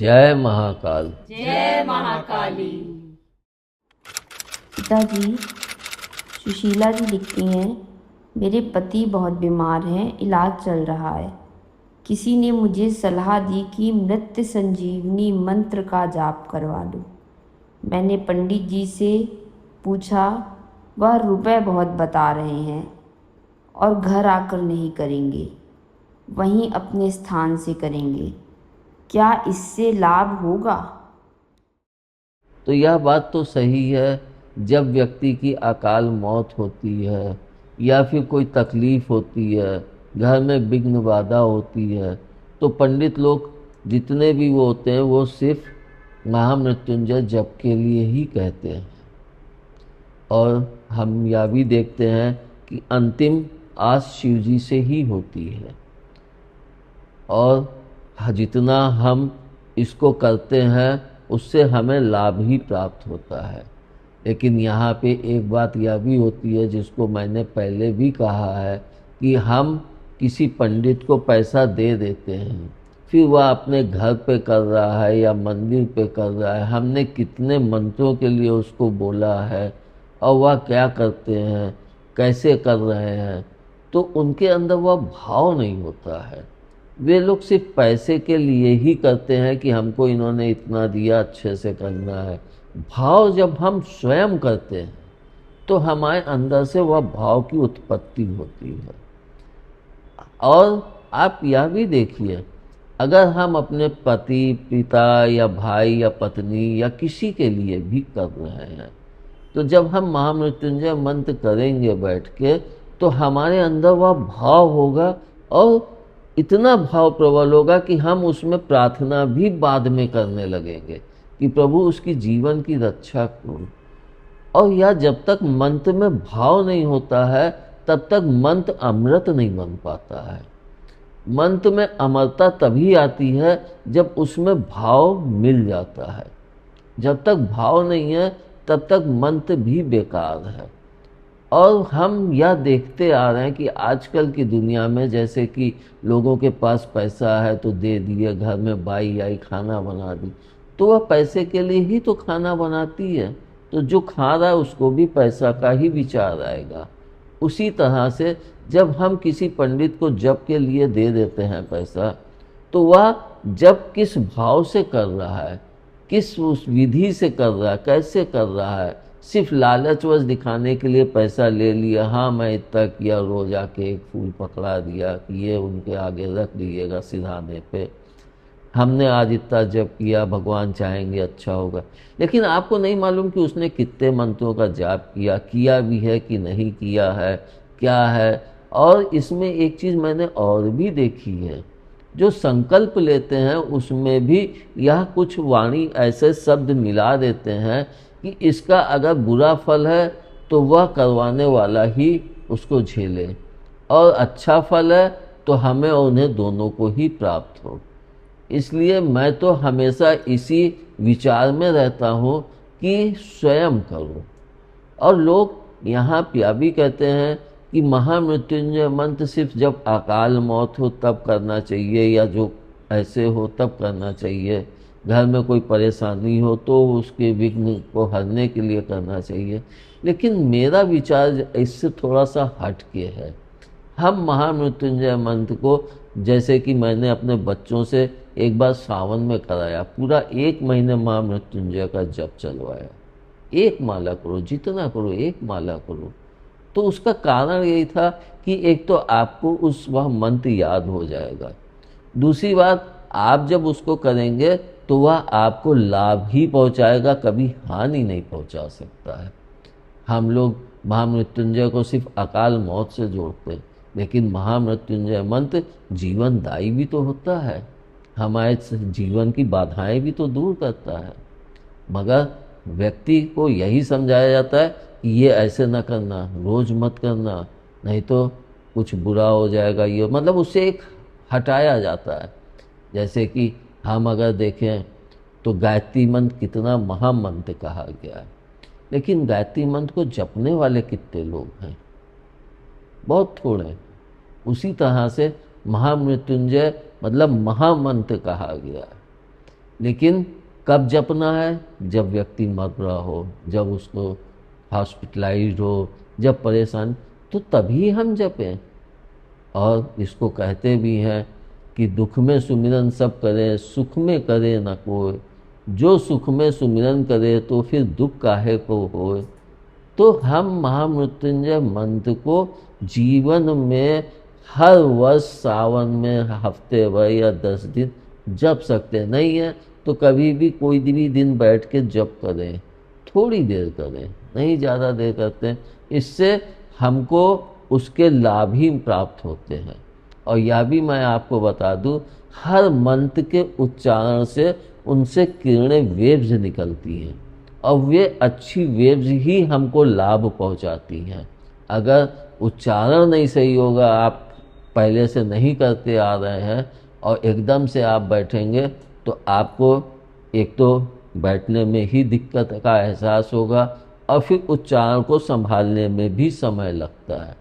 जय महाकाल। जय महाकाली। पिताजी, सुशीला जी लिखती हैं, मेरे पति बहुत बीमार हैं, इलाज चल रहा है। किसी ने मुझे सलाह दी कि मृत संजीवनी मंत्र का जाप करवा लूं। मैंने पंडित जी से पूछा, वह रुपए बहुत बता रहे हैं और घर आकर नहीं करेंगे, वहीं अपने स्थान से करेंगे। क्या इससे लाभ होगा? तो यह बात तो सही है, जब व्यक्ति की अकाल मौत होती है या फिर कोई तकलीफ होती है, घर में विघ्न बाधा होती है, तो पंडित लोग जितने भी वो होते हैं वो सिर्फ महामृत्युंजय जप के लिए ही कहते हैं। और हम यह भी देखते हैं कि अंतिम आस शिव जी से ही होती है, और जितना हम इसको करते हैं उससे हमें लाभ ही प्राप्त होता है। लेकिन यहाँ पे एक बात यह भी होती है, जिसको मैंने पहले भी कहा है, कि हम किसी पंडित को पैसा दे देते हैं, फिर वह अपने घर पे कर रहा है या मंदिर पे कर रहा है, हमने कितने मंत्रों के लिए उसको बोला है और वह क्या करते हैं, कैसे कर रहे हैं, तो उनके अंदर वह भाव नहीं होता है। वे लोग सिर्फ पैसे के लिए ही करते हैं कि हमको इन्होंने इतना दिया, अच्छे से करना है। भाव जब हम स्वयं करते हैं तो हमारे अंदर से वह भाव की उत्पत्ति होती है। और आप यह भी देखिए, अगर हम अपने पति, पिता या भाई या पत्नी या किसी के लिए भी कर रहे हैं, तो जब हम महामृत्युंजय मंत्र करेंगे बैठ के, तो हमारे अंदर वह भाव होगा, और इतना भाव प्रबल होगा कि हम उसमें प्रार्थना भी बाद में करने लगेंगे कि प्रभु उसकी जीवन की रक्षा करो। और यह जब तक मंत्र में भाव नहीं होता है तब तक मंत्र अमृत नहीं बन पाता है। मंत्र में अमरता तभी आती है जब उसमें भाव मिल जाता है। जब तक भाव नहीं है तब तक मंत्र भी बेकार है। और हम यह देखते आ रहे हैं कि आजकल की दुनिया में, जैसे कि लोगों के पास पैसा है तो दे दिए, घर में बाई आई खाना बना दी, तो वह पैसे के लिए ही तो खाना बनाती है, तो जो खा रहा है उसको भी पैसा का ही विचार आएगा। उसी तरह से जब हम किसी पंडित को जप के लिए दे देते हैं पैसा, तो वह जब किस भाव से कर रहा है, किस उस विधि से कर रहा है, कैसे कर रहा है, सिर्फ लालचवश दिखाने के लिए पैसा ले लिया, हाँ मैं इतना किया, रोज आके एक फूल पकड़ा दिया कि ये उनके आगे रख दीजिएगा सिरहाने पे, हमने आज इतना जप किया, भगवान चाहेंगे अच्छा होगा। लेकिन आपको नहीं मालूम कि उसने कितने मंत्रों का जाप किया भी है कि नहीं किया है, क्या है। और इसमें एक चीज़ मैंने और भी देखी है, जो संकल्प लेते हैं उसमें भी यह कुछ वाणी ऐसे शब्द मिला देते हैं कि इसका अगर बुरा फल है तो वह करवाने वाला ही उसको झेले, और अच्छा फल है तो हमें और उन्हें दोनों को ही प्राप्त हो। इसलिए मैं तो हमेशा इसी विचार में रहता हूँ कि स्वयं करो। और लोग यहाँ यह भी कहते हैं कि महामृत्युंजय मंत्र सिर्फ जब अकाल मौत हो तब करना चाहिए, या जो ऐसे हो तब करना चाहिए, घर में कोई परेशानी हो तो उसके विघ्न को हरने के लिए करना चाहिए। लेकिन मेरा विचार इससे थोड़ा सा हट के है। हम महामृत्युंजय मंत्र को, जैसे कि मैंने अपने बच्चों से एक बार सावन में कराया, पूरा 1 महीने महामृत्युंजय का जप चलवाया। 1 माला करो, जितना करो 1 माला करो। तो उसका कारण यही था कि एक तो आपको उस वह मंत्र याद हो जाएगा, दूसरी बात आप जब उसको करेंगे तो वह आपको लाभ ही पहुंचाएगा, कभी हानि नहीं पहुंचा सकता है। हम लोग महामृत्युंजय को सिर्फ अकाल मौत से जोड़ते हैं, लेकिन महामृत्युंजय मंत्र जीवनदायी भी तो होता है, हमारे जीवन की बाधाएं भी तो दूर करता है। मगर व्यक्ति को यही समझाया जाता है कि ये ऐसे न करना, रोज मत करना, नहीं तो कुछ बुरा हो जाएगा, ये मतलब उससे एक हटाया जाता है। जैसे कि हम अगर देखें तो गायत्री मंत्र कितना महामंत्र कहा गया है, लेकिन गायत्री मंत्र को जपने वाले कितने लोग हैं? बहुत थोड़े। उसी तरह से महामृत्युंजय मतलब महामंत्र कहा गया है। लेकिन कब जपना है? जब व्यक्ति मर रहा हो, जब उसको हॉस्पिटलाइज्ड हो, जब परेशान, तो तभी हम जपें। और इसको कहते भी हैं कि दुख में सुमिरन सब करे, सुख में करे न कोई, जो सुख में सुमिरन करे तो फिर दुख काहे को होए। तो हम महामृत्युंजय मंत्र को जीवन में हर वर्ष सावन में हफ्ते भर या 10 दिन जप सकते नहीं है तो कभी भी कोई भी दिन बैठ के जप करें, थोड़ी देर करें, नहीं ज़्यादा देर करते हैं। इससे हमको उसके लाभ ही प्राप्त होते हैं। और यह भी मैं आपको बता दूं, हर मंत्र के उच्चारण से उनसे किरणें, वेव्स निकलती हैं और वे अच्छी वेव्स ही हमको लाभ पहुंचाती हैं। अगर उच्चारण नहीं सही होगा, आप पहले से नहीं करते आ रहे हैं और एकदम से आप बैठेंगे तो आपको एक तो बैठने में ही दिक्कत का एहसास होगा और फिर उच्चारण को संभालने में भी समय लगता है।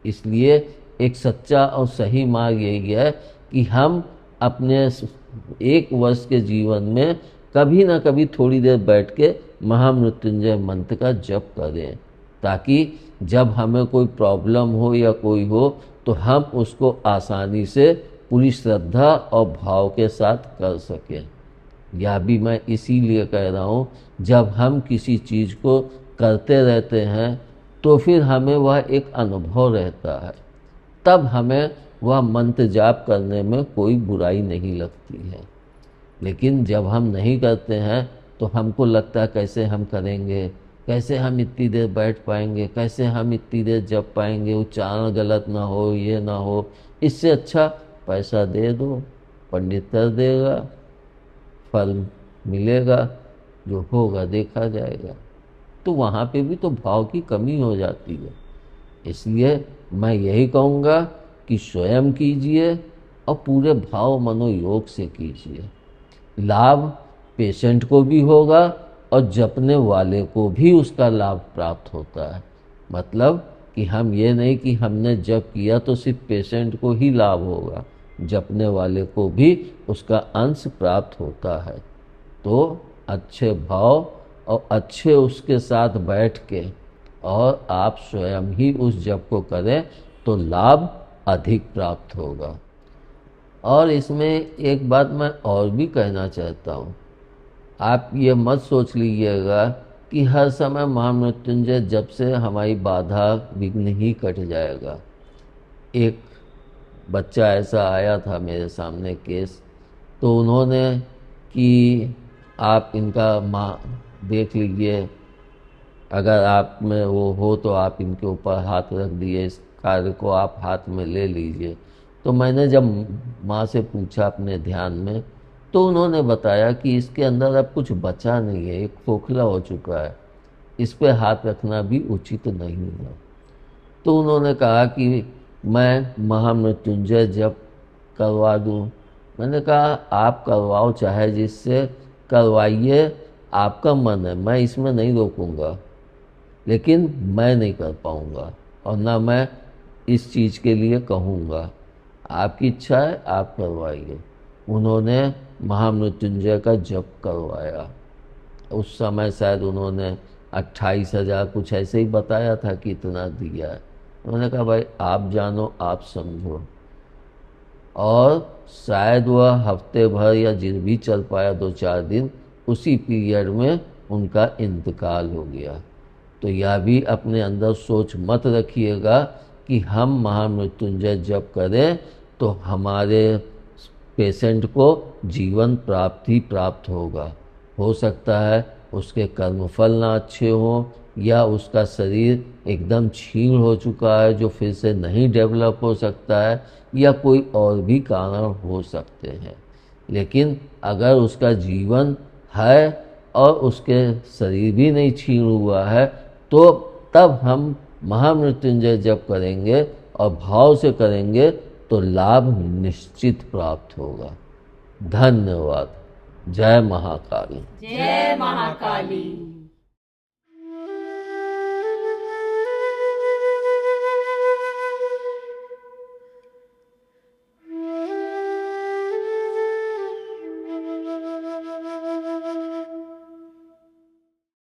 इसलिए एक सच्चा और सही मार्ग यही है कि हम अपने 1 वर्ष के जीवन में कभी ना कभी थोड़ी देर बैठ के महामृत्युंजय मंत्र का जप करें, ताकि जब हमें कोई प्रॉब्लम हो या कोई हो तो हम उसको आसानी से पूरी श्रद्धा और भाव के साथ कर सकें। यह भी मैं इसीलिए कह रहा हूँ, जब हम किसी चीज़ को करते रहते हैं तो फिर हमें वह एक अनुभव रहता है, तब हमें वह मंत्र जाप करने में कोई बुराई नहीं लगती है। लेकिन जब हम नहीं करते हैं तो हमको लगता है कैसे हम करेंगे, कैसे हम इतनी देर बैठ पाएंगे, कैसे हम इतनी देर जप पाएंगे, उच्चारण गलत ना हो, ये ना हो। इससे अच्छा पैसा दे दो, पंडित कर देगा, फल मिलेगा, जो होगा देखा जाएगा। तो वहाँ पे भी तो भाव की कमी हो जाती है। इसलिए मैं यही कहूँगा कि स्वयं कीजिए और पूरे भाव मनोयोग से कीजिए। लाभ पेशेंट को भी होगा और जपने वाले को भी उसका लाभ प्राप्त होता है। मतलब कि हम ये नहीं कि हमने जप किया तो सिर्फ पेशेंट को ही लाभ होगा, जपने वाले को भी उसका अंश प्राप्त होता है। तो अच्छे भाव और अच्छे उसके साथ बैठ के और आप स्वयं ही उस जप को करें तो लाभ अधिक प्राप्त होगा। और इसमें एक बात मैं और भी कहना चाहता हूँ, आप ये मत सोच लीजिएगा कि हर समय महामृत्युंजय जप से हमारी बाधा विघ्न ही कट जाएगा। एक बच्चा ऐसा आया था मेरे सामने केस, तो उन्होंने कि आप इनका माँ देख लीजिए, अगर आप में वो हो तो आप इनके ऊपर हाथ रख दिए, इस कार्य को आप हाथ में ले लीजिए। तो मैंने जब माँ से पूछा अपने ध्यान में, तो उन्होंने बताया कि इसके अंदर अब कुछ बचा नहीं है, एक खोखला हो चुका है, इस पे हाथ रखना भी उचित नहीं है। तो उन्होंने कहा कि मैं महामृत्युंजय जप करवा दूं। मैंने कहा आप करवाओ, चाहे जिससे करवाइए, आपका मन है, मैं इसमें नहीं रोकूंगा, लेकिन मैं नहीं कर पाऊंगा और ना मैं इस चीज़ के लिए कहूँगा। आपकी इच्छा है आप करवाइए। उन्होंने महामृत्युंजय का जप करवाया। उस समय शायद उन्होंने 28,000 कुछ ऐसे ही बताया था कि इतना दिया है। उन्होंने कहा भाई आप जानो, आप समझो। और शायद वह हफ्ते भर या जिन भी चल पाया 2-4 दिन, उसी पीरियड में उनका इंतकाल हो गया। तो यह भी अपने अंदर सोच मत रखिएगा कि हम महामृत्युंजय जप करें तो हमारे पेशेंट को जीवन प्राप्त होगा। हो सकता है उसके कर्मफल ना अच्छे हों या उसका शरीर एकदम क्षीण हो चुका है जो फिर से नहीं डेवलप हो सकता है, या कोई और भी कारण हो सकते हैं। लेकिन अगर उसका जीवन है और उसके शरीर भी नहीं क्षीण हुआ है तो तब हम महामृत्युंजय जप करेंगे और भाव से करेंगे तो लाभ निश्चित प्राप्त होगा। धन्यवाद। जय महाकाली। जय महाकाली।